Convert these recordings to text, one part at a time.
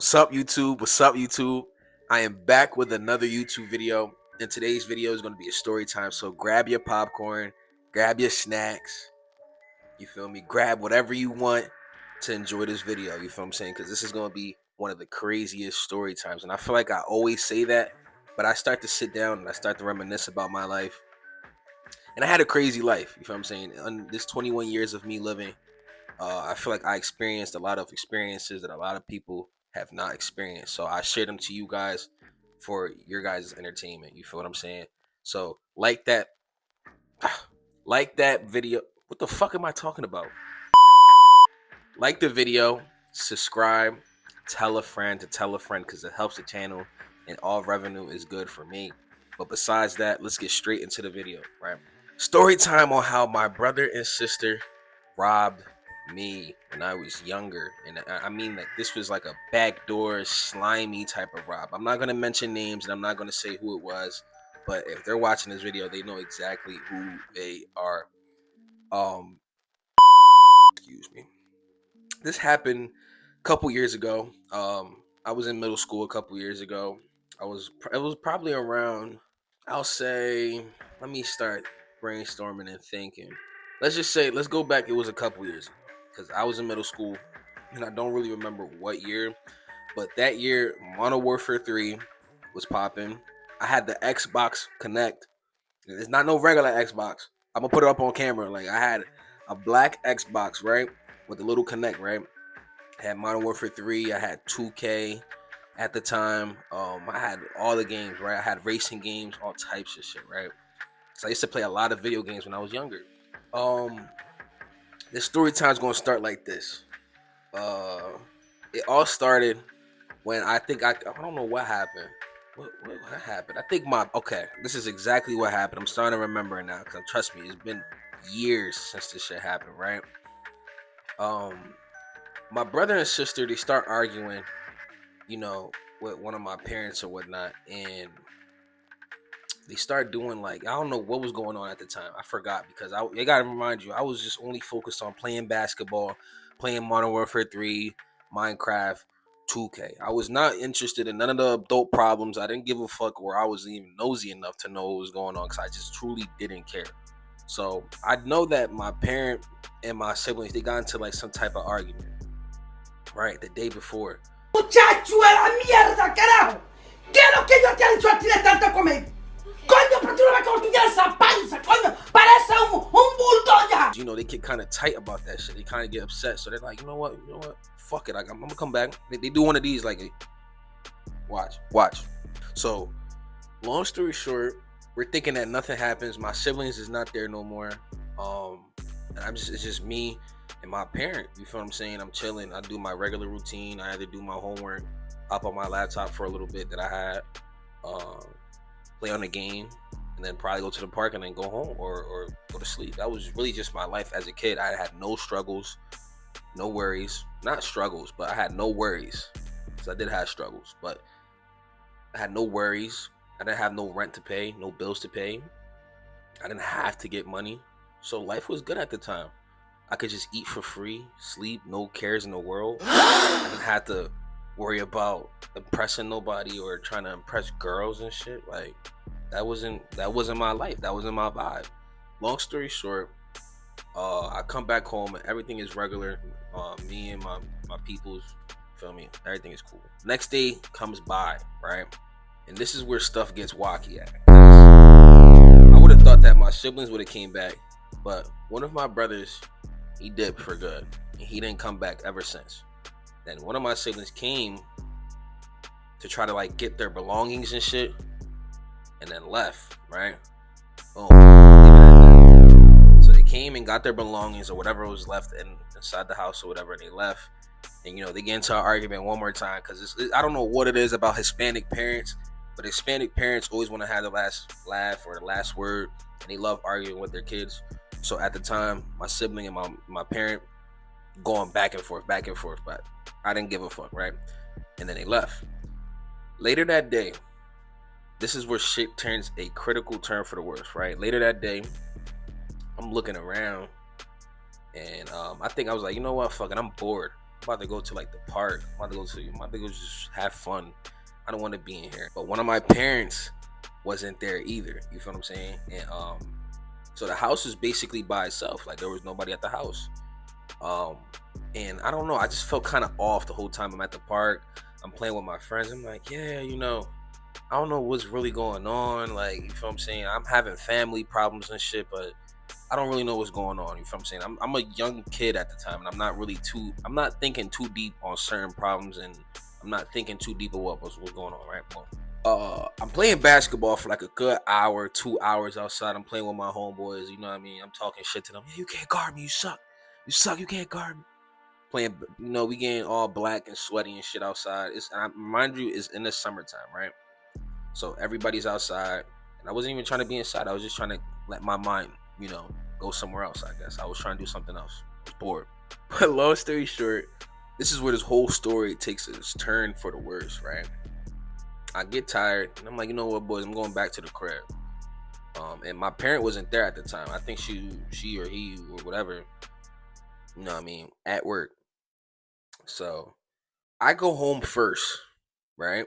What's up, YouTube? What's up, YouTube? I am back with another YouTube video, and today's video is going to be a story time. So grab your popcorn, grab your snacks, you feel me? Grab whatever you want to enjoy this video, you feel what I'm saying? Because this is going to be one of the craziest story times, and I feel like I always say that, but I start to sit down and I start to reminisce about my life, and I had a crazy life, you feel what I'm saying? In this 21 years of me living, I feel like I experienced a lot of experiences that a lot of people have not experienced. So I share them to you guys for your guys' entertainment. You feel what I'm saying? So like that video. What the fuck am I talking about? Like the video, subscribe, tell a friend to tell a friend because it helps the channel and all revenue is good for me. But besides that, let's get straight into the video, right? Story time on how my brother and sister robbed me when I was younger. And I mean, like, this was like a backdoor, slimy type of rob. I'm not going to mention names and I'm not going to say who it was, but if they're watching this video, they know exactly who they are. Excuse me. This happened a couple years ago. I was in middle school a couple years ago. It was probably around, I'll say, let me start brainstorming and thinking. Let's go back. It was a couple years ago because I was in middle school and I don't really remember what year, but that year Modern Warfare 3 was popping. I had the Xbox Connect. It's not no regular Xbox. I'm gonna put it up on camera. Like, I had a black Xbox, right, with a little Connect, right. I had Modern Warfare 3. I had 2K at the time. I had all the games, right. I had racing games, all types of shit, right. So I used to play a lot of video games when I was younger. This story time's gonna start like this. It all started when I don't know what happened. What happened? I think this is exactly what happened. I'm starting to remember it now because trust me, it's been years since this shit happened, right? My brother and sister, they start arguing, with one of my parents or whatnot, and they start doing, like, I don't know what was going on at the time. I forgot because I gotta remind you, I was just only focused on playing basketball, playing Modern Warfare 3, Minecraft, 2K. I was not interested in none of the adult problems. I didn't give a fuck, or I wasn't even nosy enough to know what was going on because I just truly didn't care. So I know that my parent and my siblings, they got into like some type of argument, right, the day before. Muchacho de la mierda, carajo. ¿Qué es lo que yo te he dicho a ti de tanto comer? Coño, pero tú no ves cómo tú tienes esa panza, coño. Parece un bulldog ya. They get kind of tight about that shit. They kind of get upset. So they're like, you know what? Fuck it. Like, I'm going to come back. They do one of these, like, watch. So, long story short, we're thinking that nothing happens. My siblings is not there no more. And it's just me and my parent. You feel what I'm saying? I'm chilling. I do my regular routine. I had to do my homework, hop on my laptop for a little bit that I had, play on the game, and then probably go to the park and then go home or go to sleep. That was really just my life as a kid. I had no struggles, no worries. Not struggles, but I had no worries. Because I did have struggles, but I had no worries. I didn't have no rent to pay, no bills to pay. I didn't have to get money. So life was good at the time. I could just eat for free, sleep, no cares in the world. I didn't have to worry about impressing nobody or trying to impress girls and shit. Like, that wasn't my life. That wasn't my vibe. Long story short, I come back home and everything is regular. Me and my peoples, feel me? Everything is cool. Next day comes by, right? And this is where stuff gets wacky at. I would have thought that my siblings would have came back, but one of my brothers, he dipped for good, and he didn't come back ever since. Then one of my siblings came to try to, like, get their belongings and shit, and then left, right? Boom. So they came and got their belongings or whatever was left inside the house or whatever, and they left. And, they get into an argument one more time because I don't know what it is about Hispanic parents, but Hispanic parents always want to have the last laugh or the last word, and they love arguing with their kids. So at the time, my sibling and my parent going back and forth, but I didn't give a fuck, right? And then they left. Later that day, this is where shit turns a critical turn for the worse, right? Later that day, I'm looking around, and I think I was like, you know what, fuck it, I'm bored. about to go to like the park. I'm about to go just have fun. I don't want to be in here. But one of my parents wasn't there either. You feel what I'm saying? And so the house is basically by itself. Like there was nobody at the house. Um, and I don't know. I just felt kind of off the whole time I'm at the park. I'm playing with my friends. I'm like, yeah, I don't know what's really going on. Like, you feel what I'm saying? I'm having family problems and shit, but I don't really know what's going on. You feel what I'm saying? I'm a young kid at the time, and I'm not thinking too deep on certain problems, and I'm not thinking too deep of what's going on, right? I'm playing basketball for like a good hour, 2 hours outside. I'm playing with my homeboys. You know what I mean? I'm talking shit to them. Yeah, you can't guard me. You suck. You suck. You can't guard me. Playing, we getting all black and sweaty and shit outside. Mind you, it's in the summertime, right? So everybody's outside, and I wasn't even trying to be inside. I was just trying to let my mind, go somewhere else. I guess I was trying to do something else. I was bored. But long story short, this is where this whole story takes its turn for the worse, right? I get tired, and I'm like, you know what, boys, I'm going back to the crib. And my parent wasn't there at the time. I think she or he or whatever, at work. So I go home first, right?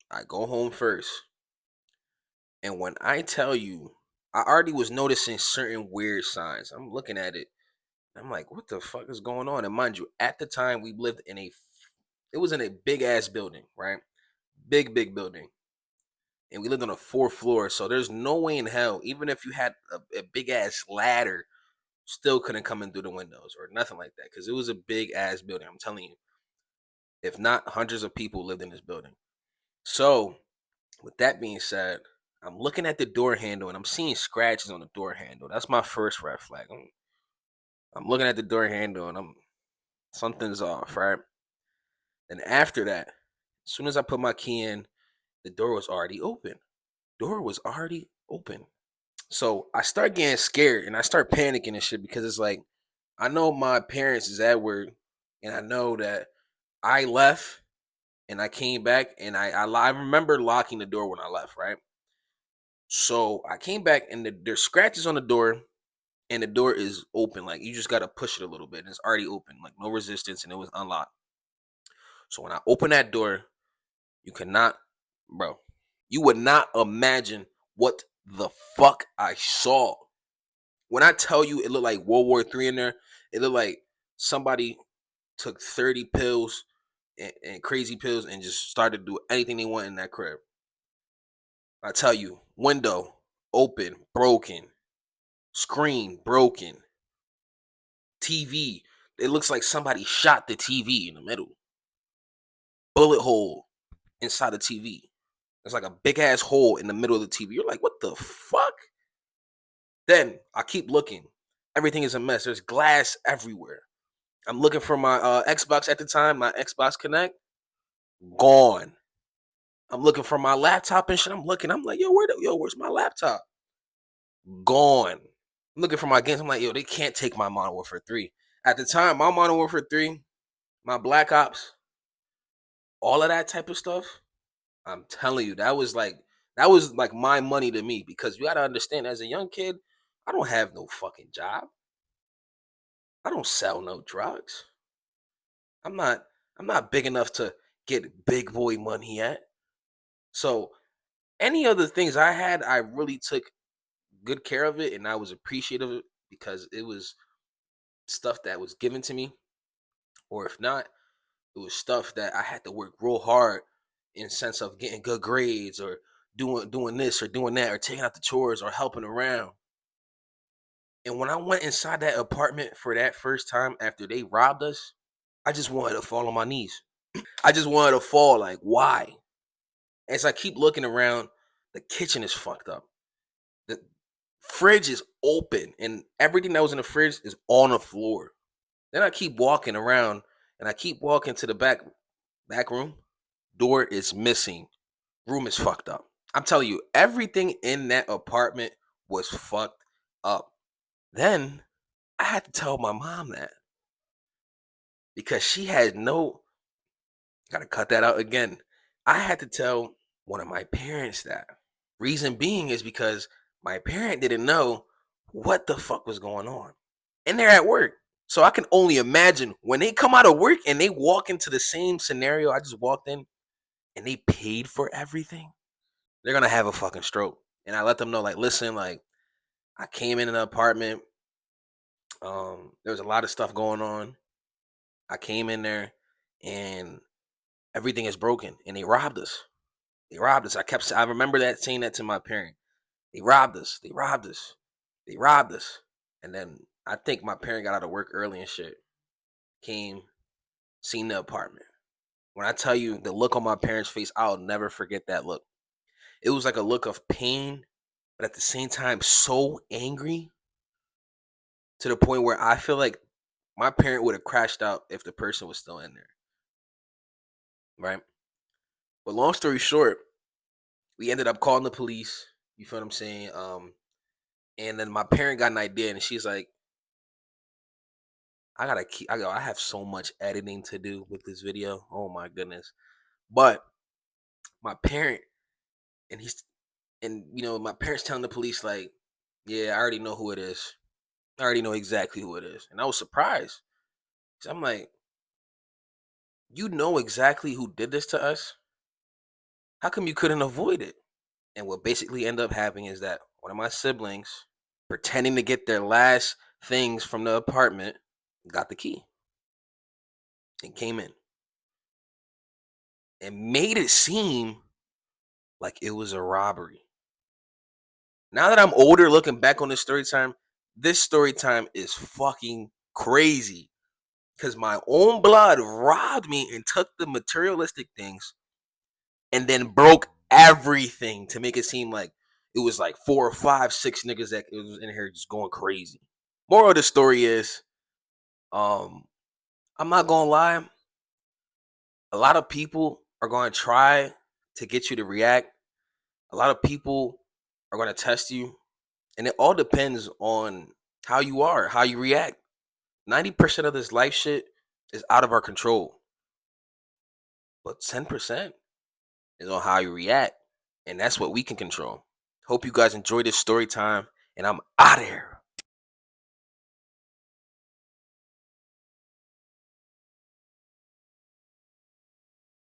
I go home first. And when I tell you, I already was noticing certain weird signs. I'm looking at it. I'm like, what the fuck is going on? And mind you, at the time we lived it was in a big ass building, right? Big building. And we lived on a 4th floor. So there's no way in hell, even if you had a big ass ladder, still couldn't come in through the windows or nothing like that. Cause it was a big ass building. I'm telling you, if not hundreds of people lived in this building. So with that being said, I'm looking at the door handle and I'm seeing scratches on the door handle. That's my first red flag. I'm looking at the door handle and something's off, right? And after that, as soon as I put my key in, the door was already open. Door was already open. So I start getting scared and I start panicking and shit because it's like I know my parents is at work and I know that I left and I came back and I remember locking the door when I left, right? So I came back and there's scratches on the door and the door is open. Like you just gotta push it a little bit and it's already open, like no resistance and it was unlocked. So when I open that door, you cannot, bro, you would not imagine what the fuck I saw. When I tell you it looked like World War III in there, it looked like somebody took 30 pills and crazy pills and just started to do anything they want in that crib. I tell you, window open, broken, screen broken, TV. It looks like somebody shot the TV in the middle. Bullet hole inside the TV. There's like a big ass hole in the middle of the TV. You're like, what the fuck? Then I keep looking. Everything is a mess. There's glass everywhere. I'm looking for my Xbox at the time, my Xbox Connect. Gone. I'm looking for my laptop and shit. I'm looking. I'm like, where's my laptop? Gone. I'm looking for my games. I'm like, they can't take my Modern Warfare 3. At the time, my Modern Warfare 3, my Black Ops, all of that type of stuff, I'm telling you, that was like my money to me because you gotta understand, as a young kid, I don't have no fucking job. I don't sell no drugs. I'm not I'm not big enough to get big boy money yet. So any other things I had, I really took good care of it and I was appreciative of it because it was stuff that was given to me. Or if not, it was stuff that I had to work real hard in sense of getting good grades or doing this or doing that or taking out the chores or helping around. And when I went inside that apartment for that first time after they robbed us, I just wanted to fall on my knees. I just wanted to fall. Like, why? As I keep looking around, the kitchen is fucked up. The fridge is open and everything that was in the fridge is on the floor. Then I keep walking around and I keep walking to the back room. Door is missing. Room is fucked up. I'm telling you, everything in that apartment was fucked up. Then I had to tell my mom that because she had gotta cut that out again. I had to tell one of my parents that. Reason being is because my parent didn't know what the fuck was going on. And they're at work. So I can only imagine when they come out of work and they walk into the same scenario I just walked in and they paid for everything, they're gonna have a fucking stroke. And I let them know, like, listen, like, I came in an apartment. There was a lot of stuff going on. I came in there and everything is broken. And they robbed us. They robbed us. I remember that saying that to my parent. They robbed us. They robbed us. They robbed us. And then I think my parent got out of work early and shit. Came, seen the apartment. When I tell you the look on my parents' face, I'll never forget that look. It was like a look of pain, but at the same time, so angry to the point where I feel like my parent would have crashed out if the person was still in there. Right? But long story short, we ended up calling the police. You feel what I'm saying? And then my parent got an idea and she's like, I have so much editing to do with this video. Oh my goodness. But my parent and my parents telling the police, like, yeah, I already know who it is. I already know exactly who it is. And I was surprised. 'Cause I'm like, you know exactly who did this to us? How come you couldn't avoid it? And what basically ended up happening is that one of my siblings, pretending to get their last things from the apartment, got the key and came in and made it seem like it was a robbery. Now that I'm older, looking back on this story time is fucking crazy. Because my own blood robbed me and took the materialistic things and then broke everything to make it seem like it was like 4 or 5, 6 niggas that was in here just going crazy. Moral of the story is, I'm not gonna lie, a lot of people are gonna try to get you to react. A lot of people are gonna test you, and it all depends on how you are, how you react. 90% of this life shit is out of our control, but 10% is on how you react, and that's what we can control. Hope you guys enjoy this story time, and I'm out of here.